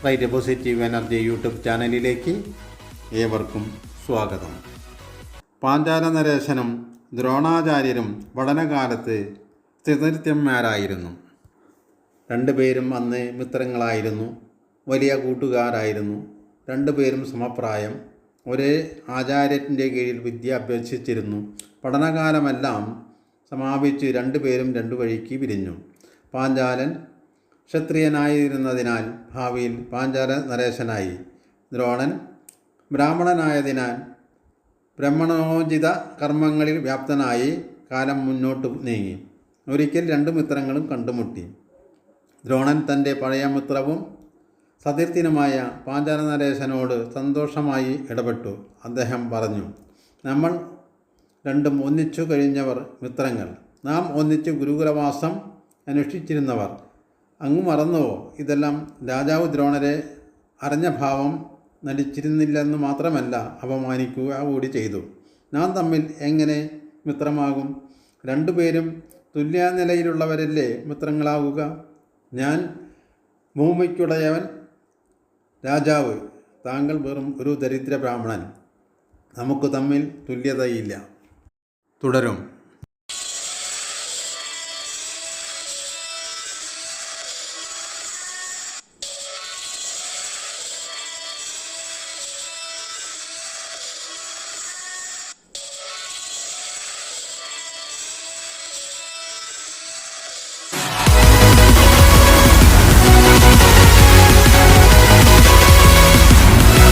Right positive energy YouTube ചാനലിലേക്ക് ഏവർക്കും സ്വാഗതം. പാഞ്ചാല നരേശനും ദ്രോണാചാര്യരും പഠനകാലത്ത് സ്ഥിതൃത്യന്മാരായിരുന്നു. രണ്ടുപേരും അന്ന് മിത്രങ്ങളായിരുന്നു, വലിയ കൂട്ടുകാരായിരുന്നു. രണ്ടുപേരും സമപ്രായം, ഒരേ ആചാര്യൻ്റെ കീഴിൽ വിദ്യ അഭ്യസിച്ചിരുന്നു. പഠനകാലമെല്ലാം സമാപിച്ച് രണ്ടുപേരും രണ്ടു വഴിക്ക് പിരിഞ്ഞു. പാഞ്ചാലൻ ക്ഷത്രിയനായിരുന്നതിനാൽ ഭാവിയിൽ പാഞ്ചാല നരേശനായി. ദ്രോണൻ ബ്രാഹ്മണനായതിനാൽ ബ്രഹ്മണോചിത കർമ്മങ്ങളിൽ വ്യാപ്തനായി കാലം മുന്നോട്ട് നീങ്ങി. ഒരിക്കൽ രണ്ടു മിത്രങ്ങളും കണ്ടുമുട്ടി. ദ്രോണൻ തൻ്റെ പഴയ മിത്രവും സതീർത്ഥ്യനുമായ പാഞ്ചാല നരേശനോട് സന്തോഷമായി ഇടപെട്ടു. അദ്ദേഹം പറഞ്ഞു, നമ്മൾ രണ്ടും ഒന്നിച്ചു കഴിഞ്ഞവർ മിത്രങ്ങൾ. നാം ഒന്നിച്ച് ഗുരുകുലവാസം അനുഷ്ഠിച്ചിരുന്നവർ. അങ്ങ് മറന്നുവോ? ഇതെല്ലാം രാജാവ് ദ്രോണരെ അറിഞ്ഞ ഭാവം നടിച്ചിരുന്നില്ലെന്ന് മാത്രമല്ല, അപമാനിക്കുക കൂടി ചെയ്തു. നാം തമ്മിൽ എങ്ങനെ മിത്രമാകും? രണ്ടുപേരും തുല്യനിലയിലുള്ളവരല്ലേ മിത്രങ്ങളാവുക? ഞാൻ ഭൂമിക്കുടയവൻ രാജാവ്, താങ്കൾ വെറും ഒരു ദരിദ്ര ബ്രാഹ്മണൻ. നമുക്ക് തമ്മിൽ തുല്യതയില്ല. തുടരും.